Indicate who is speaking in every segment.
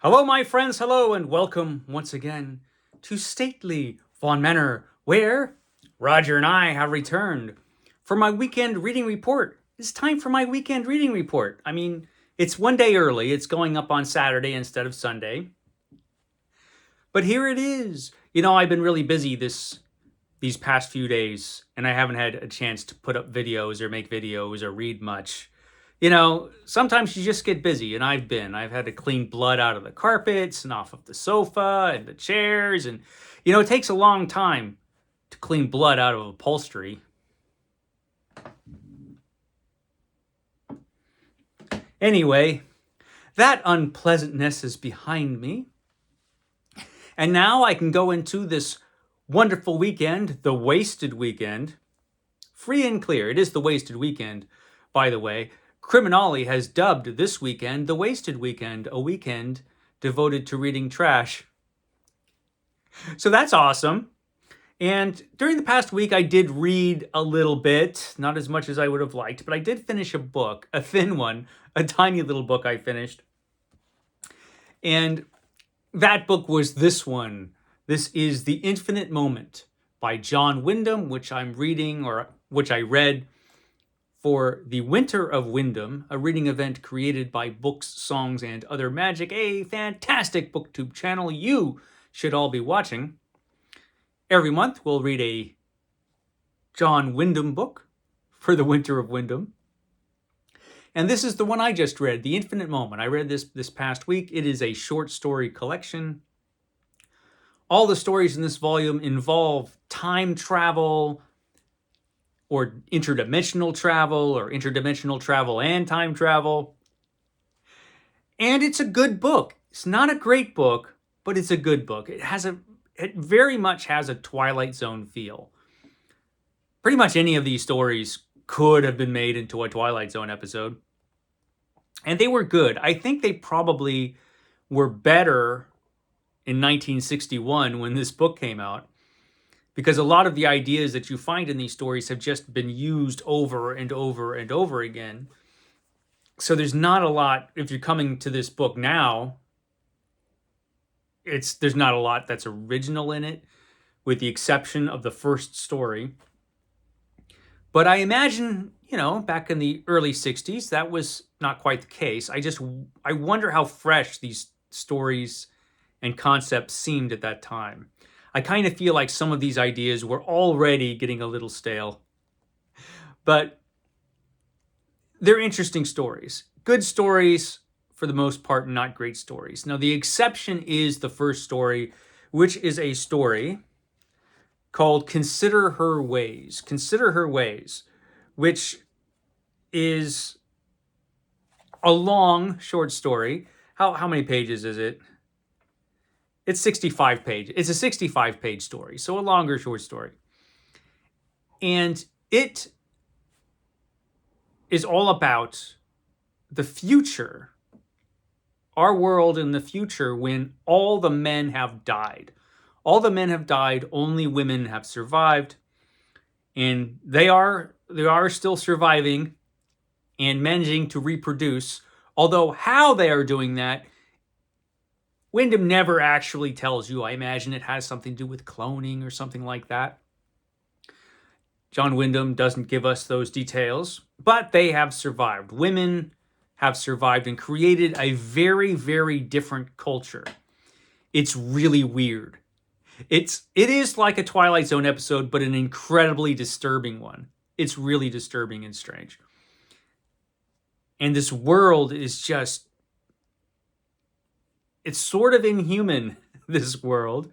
Speaker 1: Hello, my friends, hello, and welcome once again to stately Vaughan Manor, where Roger and I have returned for my weekend reading report. It's time for my weekend reading report. I mean, it's one day early, it's going up on Saturday instead of Sunday. But here it is. I've been really busy these past few days, and I haven't had a chance to put up videos or make videos or read much. Sometimes you just get busy, and I've had to clean blood out of the carpets and off of the sofa and the chairs. And, it takes a long time to clean blood out of upholstery. Anyway, that unpleasantness is behind me. And now I can go into this wonderful weekend, the wasted weekend, free and clear. It is the wasted weekend, by the way. CriminOlly has dubbed this weekend the Wasted Weekend, a weekend devoted to reading trash. So that's awesome. And during the past week, I did read a little bit, not as much as I would have liked, but I did finish a book, a thin one, a tiny little book I finished. And that book was this one. This is The Infinite Moment by John Wyndham, which I'm reading, or which I read for the Winter of Wyndham, a reading event created by Books, Songs, and Other Magic, a fantastic booktube channel you should all be watching. Every month, we'll read a John Wyndham book for the Winter of Wyndham. And this is the one I just read, The Infinite Moment. I read this past week. It is a short story collection. All the stories in this volume involve time travel, or interdimensional travel and time travel. And it's a good book. It's not a great book, but it's a good book. It very much has a Twilight Zone feel. Pretty much any of these stories could have been made into a Twilight Zone episode. And they were good. I think they probably were better in 1961 when this book came out, because a lot of the ideas that you find in these stories have just been used over and over and over again. So there's not a lot, if you're coming to this book now, there's not a lot that's original in it, with the exception of the first story. But I imagine, back in the early 60s, that was not quite the case. I wonder how fresh these stories and concepts seemed at that time. I kind of feel like some of these ideas were already getting a little stale. But they're interesting stories. Good stories, for the most part, not great stories. Now, the exception is the first story, which is a story called Consider Her Ways. Consider Her Ways, which is a long, short story. How many pages is it? It's 65 pages. It's a 65-page story, so a longer short story. And it is all about the future, our world in the future, when all the men have died. All the men have died, only women have survived. And they are still surviving and managing to reproduce, although how they are doing that, Wyndham never actually tells you. I imagine it has something to do with cloning or something like that. John Wyndham doesn't give us those details, but they have survived. Women have survived and created a very, very different culture. It's really weird. It is like a Twilight Zone episode, but an incredibly disturbing one. It's really disturbing and strange. And this world is just, it's sort of inhuman, this world.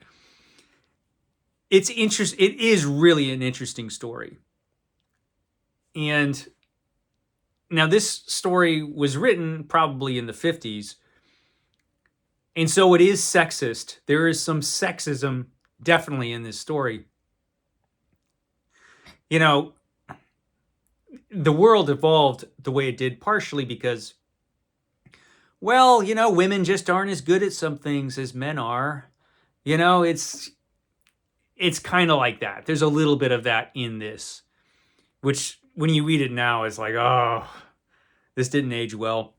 Speaker 1: It is really an interesting story. And now this story was written probably in the 50s. And so it is sexist. There is some sexism definitely in this story. The world evolved the way it did partially because, well, women just aren't as good at some things as men are. It's kind of like that. There's a little bit of that in this, which when you read it now is like, oh, this didn't age well.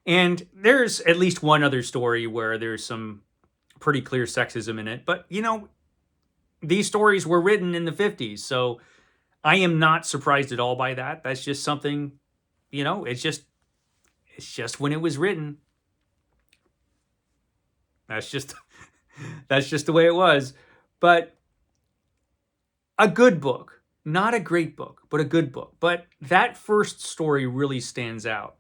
Speaker 1: And there's at least one other story where there's some pretty clear sexism in it. But, these stories were written in the 50s. So I am not surprised at all by that. That's just something, it's just when it was written. That's just that's just the way it was. But a good book, not a great book, but a good book. But that first story really stands out.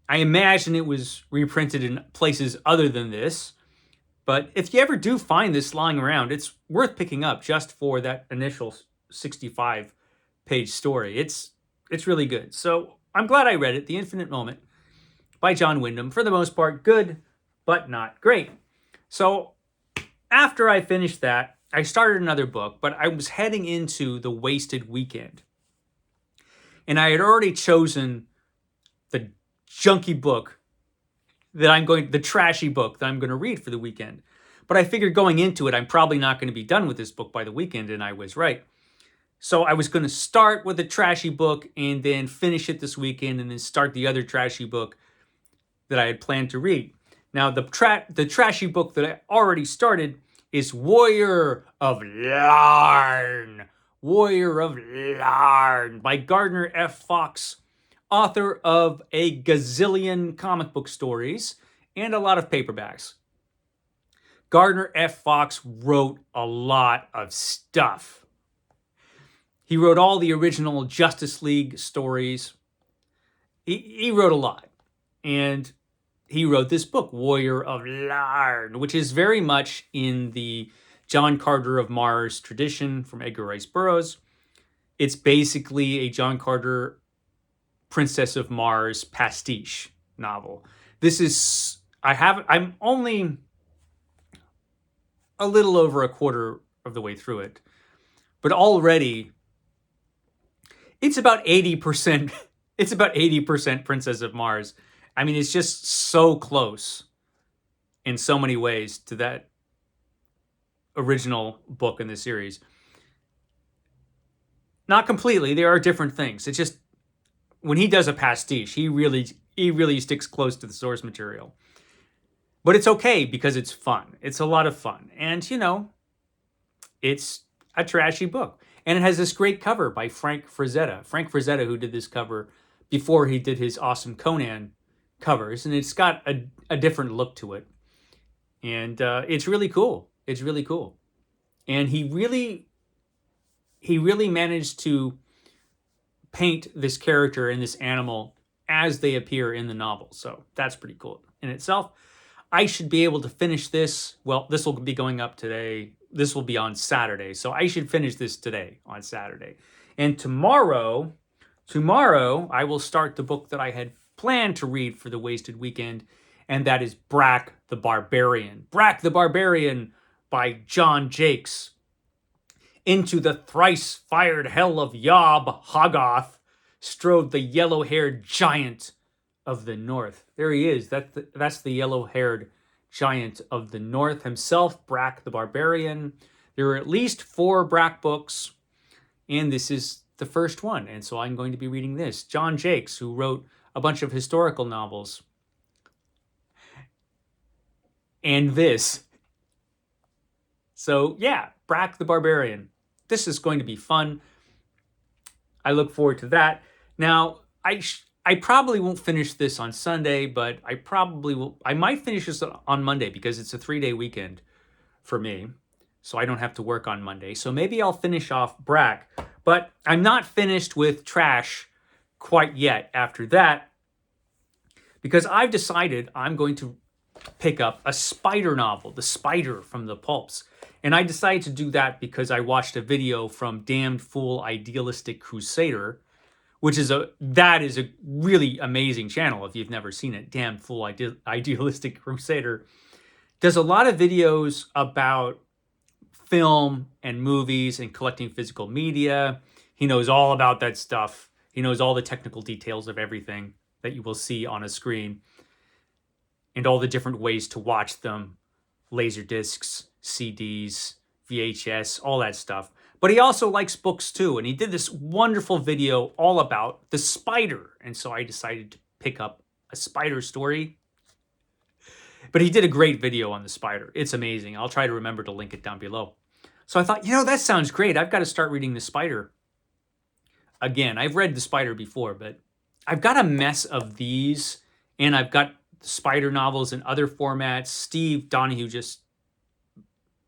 Speaker 1: I imagine it was reprinted in places other than this. But if you ever do find this lying around, it's worth picking up just for that initial 65-page story. It's really good. So I'm glad I read it. The Infinite Moment by John Wyndham. For the most part, good, but not great. So after I finished that, I started another book, but I was heading into the wasted weekend. And I had already chosen the junky book the trashy book that I'm going to read for the weekend. But I figured going into it, I'm probably not going to be done with this book by the weekend, and I was right. So I was going to start with a trashy book and then finish it this weekend and then start the other trashy book that I had planned to read. Now, the trashy book that I already started is Warrior of Larn. Warrior of Larn by Gardner F. Fox, author of a gazillion comic book stories and a lot of paperbacks. Gardner F. Fox wrote a lot of stuff. He wrote all the original Justice League stories. He wrote a lot. And he wrote this book, Warrior of Larn, which is very much in the John Carter of Mars tradition from Edgar Rice Burroughs. It's basically a John Carter Princess of Mars pastiche novel. I'm only a little over a quarter of the way through it, but already it's about 80%. It's about 80% Princess of Mars. I mean, it's just so close in so many ways to that original book in the series. Not completely. There are different things. It's just when he does a pastiche, he really sticks close to the source material. But it's okay because it's fun. It's a lot of fun. And, it's a trashy book. And it has this great cover by Frank Frazetta. Frank Frazetta, who did this cover before he did his awesome Conan covers. And it's got a different look to it. And it's really cool. It's really cool. And he really managed to paint this character and this animal as they appear in the novel. So that's pretty cool in itself. I should be able to finish this. Well, this will be going up today. This will be on Saturday. So I should finish this today on Saturday. And tomorrow I will start the book that I had planned to read for the wasted weekend. And that is Brak the Barbarian. Brak the Barbarian by John Jakes. Into the thrice-fired hell of Yob Hoggoth strode the yellow-haired giant of the north. There he is. That's the yellow-haired giant of the north himself, Brak the Barbarian. There are at least 4 Brak books, and this is the first one. And so I'm going to be reading this. John Jakes, who wrote a bunch of historical novels. And this. So, yeah, Brak the Barbarian. This is going to be fun. I look forward to that. Now, I probably won't finish this on Sunday, but I probably will. I might finish this on Monday because it's a 3-day weekend for me. So I don't have to work on Monday. So maybe I'll finish off Brak. But I'm not finished with trash quite yet after that because I've decided I'm going to pick up a spider novel, The Spider from the Pulps. And I decided to do that because I watched a video from Damned Fool Idealistic Crusader, which is a really amazing channel if you've never seen it. Damned Fool Idealistic Crusader does a lot of videos about film and movies and collecting physical media. He knows all about that stuff. He knows all the technical details of everything that you will see on a screen and all the different ways to watch them. Laser discs, CDs, VHS, all that stuff. But he also likes books too. And he did this wonderful video all about The Spider. And so I decided to pick up a spider story. But he did a great video on the spider. It's amazing. I'll try to remember to link it down below. So I thought, that sounds great. I've got to start reading the spider. Again, I've read the spider before, but I've got a mess of these, and I've got spider novels in other formats. Steve Donahue just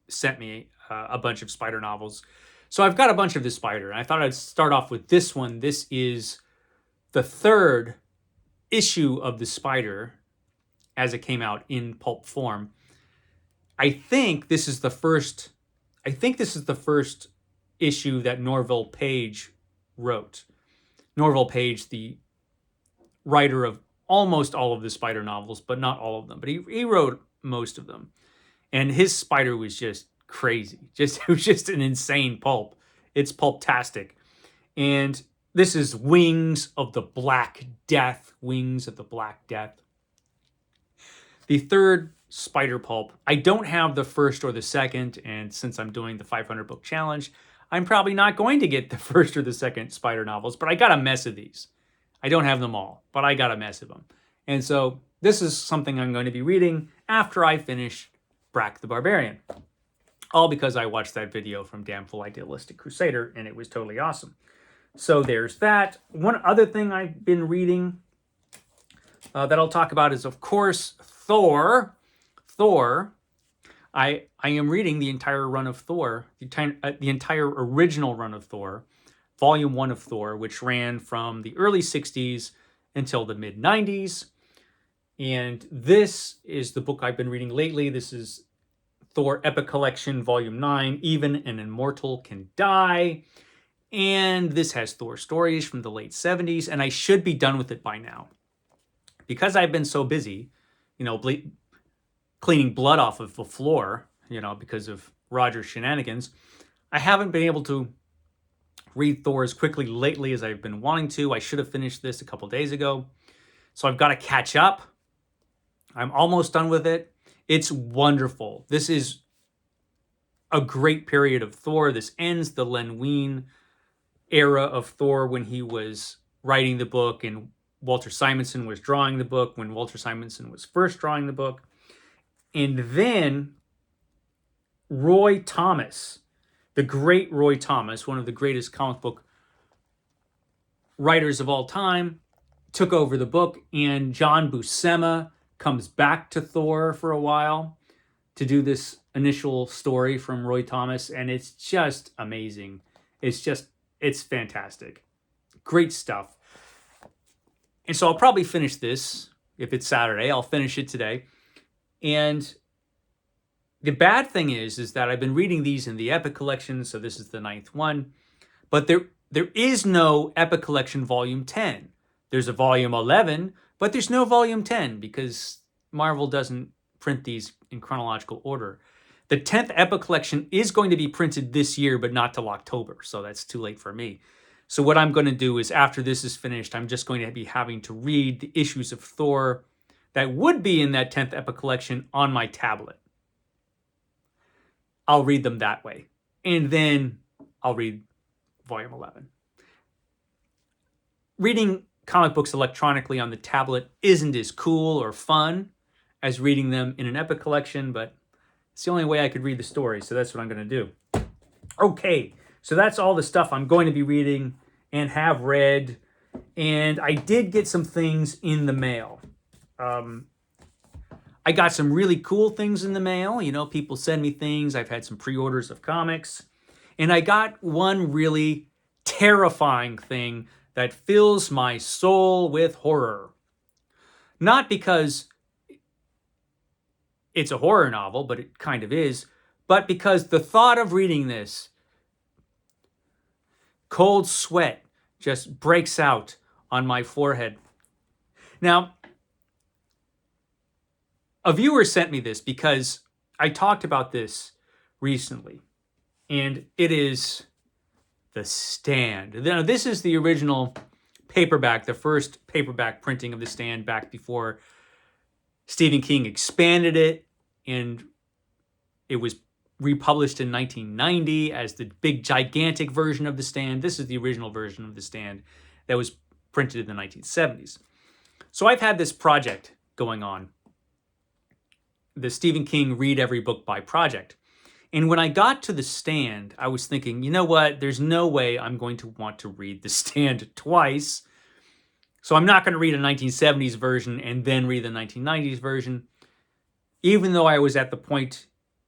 Speaker 1: sent me a bunch of spider novels. So I've got a bunch of the spider, and I thought I'd start off with this one. This is the third issue of the spider as it came out in pulp form. I think this is the first issue that Norville Page wrote. Norville Page, the writer of almost all of the spider novels, but not all of them. But he wrote most of them. And his spider was just crazy. It was just an insane pulp. It's pulptastic. And this is Wings of the Black Death. Wings of the Black Death. The third spider pulp. I don't have the first or the second, and since I'm doing the 500 book challenge, I'm probably not going to get the first or the second spider novels, but I got a mess of these. I don't have them all, but I got a mess of them. And so this is something I'm going to be reading after I finish Brack the Barbarian. All because I watched that video from Damnful Idealistic Crusader, and it was totally awesome. So there's that. One other thing I've been reading that I'll talk about is, of course, Thor. I am reading the entire run of Thor, the entire original run of Thor, Volume 1 of Thor, which ran from the early 60s until the mid-90s. And this is the book I've been reading lately. This is Thor Epic Collection, Volume 9, Even an Immortal Can Die. And this has Thor stories from the late 70s, and I should be done with it by now. Because I've been so busy, cleaning blood off of the floor, because of Roger's shenanigans, I haven't been able to read Thor as quickly lately as I've been wanting to. I should have finished this a couple days ago. So I've got to catch up. I'm almost done with it. It's wonderful. This is a great period of Thor. This ends the Len Wein era of Thor when he was writing the book and Walter Simonson was drawing the book, when Walter Simonson was first drawing the book. And then Roy Thomas, the great Roy Thomas, one of the greatest comic book writers of all time, took over the book, and John Buscema comes back to Thor for a while to do this initial story from Roy Thomas, and it's just amazing. It's fantastic. Great stuff. And so I'll probably finish this. If it's Saturday, I'll finish it today. And the bad thing is that I've been reading these in the Epic Collection, so this is the 9th one. But there is no Epic Collection Volume 10. There's a Volume 11, but there's no Volume 10 because Marvel doesn't print these in chronological order. The 10th Epic Collection is going to be printed this year, but not till October, so that's too late for me. So what I'm going to do is, after this is finished, I'm just going to be having to read the issues of Thor that would be in that 10th Epic Collection on my tablet. I'll read them that way. And then I'll read Volume 11. Reading comic books electronically on the tablet isn't as cool or fun as reading them in an Epic Collection, but it's the only way I could read the story, so that's what I'm going to do. Okay, so that's all the stuff I'm going to be reading and have read. And I did get some things in the mail. I got some really cool things in the mail. People send me things. I've had some pre-orders of comics. And I got one really terrifying thing that fills my soul with horror. Not because it's a horror novel, but it kind of is, but because the thought of reading this, cold sweat just breaks out on my forehead. Now, a viewer sent me this because I talked about this recently, and it is The Stand. Now, this is the original paperback, the first paperback printing of The Stand back before Stephen King expanded it, and it was republished in 1990 as the big gigantic version of The Stand. This is the original version of The Stand that was printed in the 1970s. So I've had this project going on, the Stephen King Read Every Book by project. And when I got to The Stand, I was thinking, you know what? There's no way I'm going to want to read The Stand twice. So I'm not going to read a 1970s version and then read the 1990s version. Even though I was at the point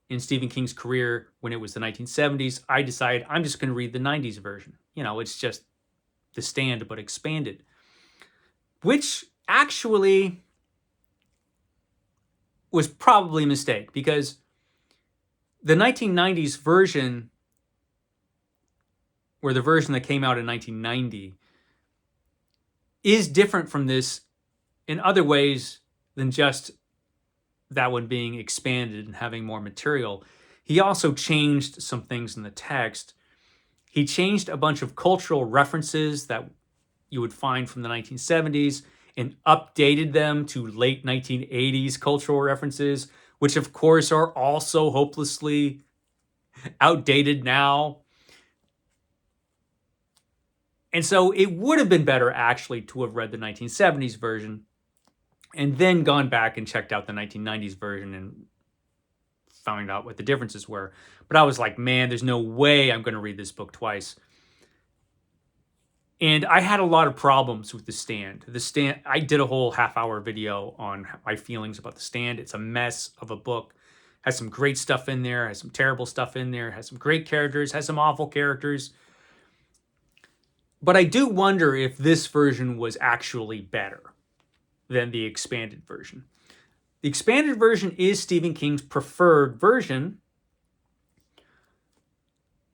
Speaker 1: in Stephen King's career when it was the 1970s, I decided I'm just going to read the 90s version. You know, it's just The Stand, but expanded. Which actually was probably a mistake, because the 1990s version, or the version that came out in 1990, is different from this in other ways than just that one being expanded and having more material. He also changed some things in the text. He changed a bunch of cultural references that you would find from the 1970s and updated them to late 1980s cultural references, which of course are also hopelessly outdated now. And so it would have been better actually to have read the 1970s version and then gone back and checked out the 1990s version and found out what the differences were. But I was like, man, there's no way I'm going to read this book twice. And I had a lot of problems with The Stand. The Stand, I did a whole half-hour video on my feelings about The Stand. It's a mess of a book. Has some great stuff in there, has some terrible stuff in there, has some great characters, has some awful characters. But I do wonder if this version was actually better than the expanded version. The expanded version is Stephen King's preferred version.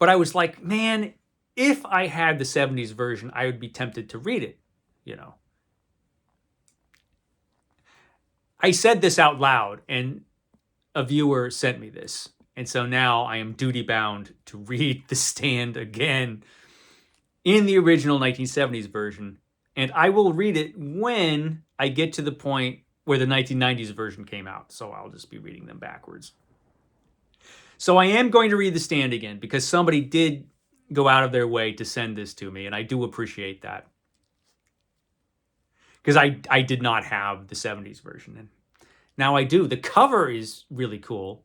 Speaker 1: But I was like, man, if I had the 70s version, I would be tempted to read it, you know. I said this out loud, and a viewer sent me this. And so now I am duty-bound to read The Stand again in the original 1970s version. And I will read it when I get to the point where the 1990s version came out. So I'll just be reading them backwards. So I am going to read The Stand again because somebody did go out of their way to send this to me, and I do appreciate that. Because I did not have the 70s version, and now I do. The cover is really cool.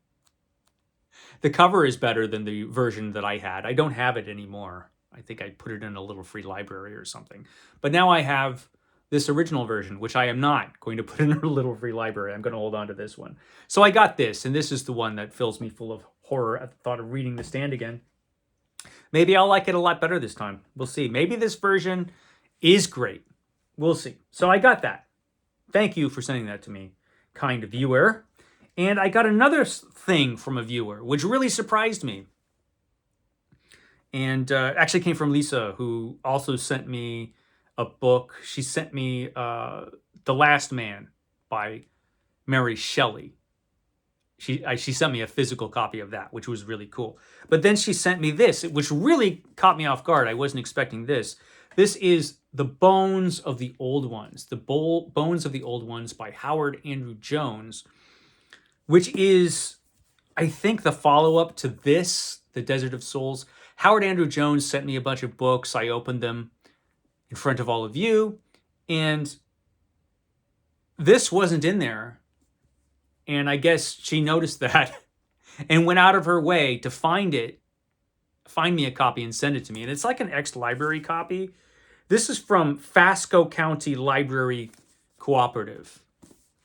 Speaker 1: The cover is better than the version that I had. I don't have it anymore. I think I put it in a little free library or something. But now I have this original version, which I am not going to put in a little free library. I'm going to hold on to this one. So I got this, and this is the one that fills me full of horror at the thought of reading The Stand again. Maybe I'll like it a lot better this time. We'll see. Maybe this version is great. We'll see. So I got that. Thank you for sending that to me, kind viewer. And I got another thing from a viewer, which really surprised me. And actually came from Lisa, who also sent me a book. She sent me The Last Man by Mary Shelley. She sent me a physical copy of that, which was really cool. But then she sent me this, which really caught me off guard. I wasn't expecting this. This is The Bones of the Old Ones. The Bones of the Old Ones by Howard Andrew Jones, which is, I think, the follow-up to this, The Desert of Souls. Howard Andrew Jones sent me a bunch of books. I opened them in front of all of you, and this wasn't in there. And I guess she noticed that and went out of her way to find me a copy and send it to me. And it's like an ex-library copy. This is from Fasco County Library Cooperative.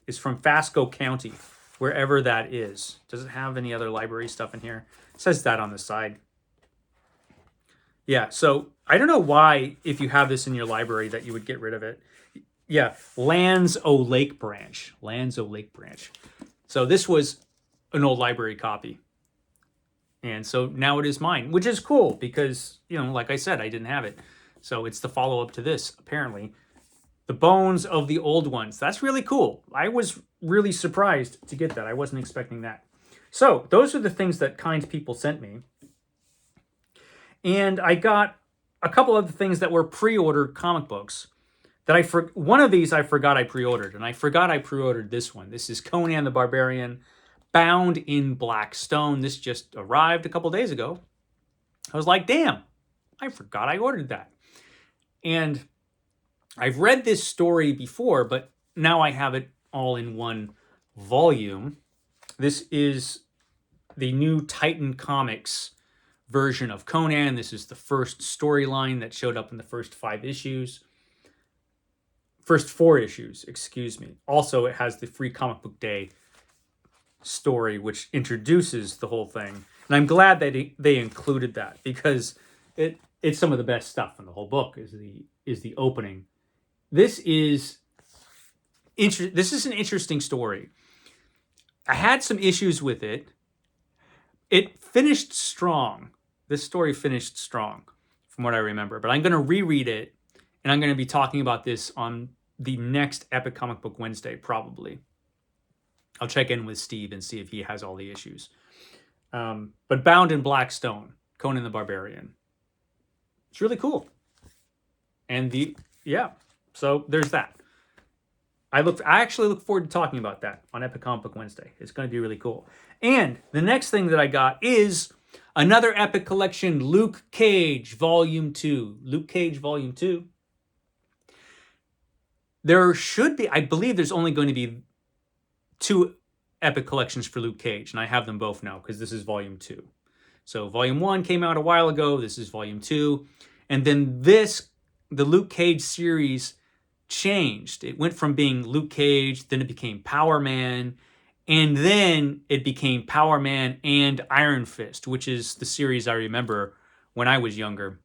Speaker 1: It's from Fasco County, wherever that is. Does it have any other library stuff in here? It says that on the side. Yeah, so I don't know why, if you have this in your library, that you would get rid of it. Yeah, Lands O' Lake Branch. Lands O' Lake Branch. So this was an old library copy. And so now it is mine, which is cool because, you know, like I said, I didn't have it. So it's the follow-up to this, apparently. The Bones of the Old Ones. That's really cool. I was really surprised to get that. I wasn't expecting that. So those are the things that kind people sent me. And I got a couple of the things that were pre-ordered comic books. One of these I forgot I pre-ordered, and I forgot I pre-ordered this one. This is Conan the Barbarian, bound in black stone. This just arrived a couple days ago. I was like, damn, I forgot I ordered that. And I've read this story before, but now I have it all in one volume. This is the new Titan Comics version of Conan. This is the first storyline that showed up in the first 5 issues. First 4 issues, excuse me. Also, it has the Free Comic Book Day story, which introduces the whole thing. And I'm glad that they included that, because it's some of the best stuff in the whole book is the opening. This is an interesting story. I had some issues with it. It finished strong. This story finished strong, from what I remember. But I'm going to reread it, and I'm going to be talking about this on the next Epic Comic Book Wednesday, probably. I'll check in with Steve and see if he has all the issues. But Bound in Black Stone, Conan the Barbarian. It's really cool. And so there's that. I actually look forward to talking about that on Epic Comic Book Wednesday. It's going to be really cool. And the next thing that I got is another Epic Collection, Luke Cage Volume 2. Luke Cage Volume 2. There should be, I believe there's only going to be 2 Epic Collections for Luke Cage, and I have them both now because this is Volume 2. So Volume 1 came out a while ago. This is Volume 2. And then the Luke Cage series changed. It went from being Luke Cage, then it became Power Man, and then it became Power Man and Iron Fist, which is the series I remember when I was younger,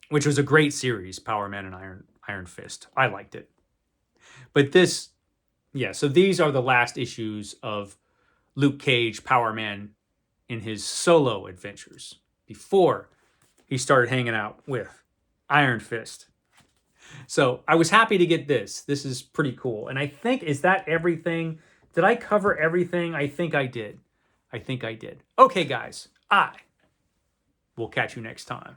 Speaker 1: which was a great series, Power Man and Iron Fist. I liked it. But so these are the last issues of Luke Cage, Power Man, in his solo adventures before he started hanging out with Iron Fist. So I was happy to get this. This is pretty cool. And I think, is that everything? Did I cover everything? I think I did. Okay, guys, I will catch you next time.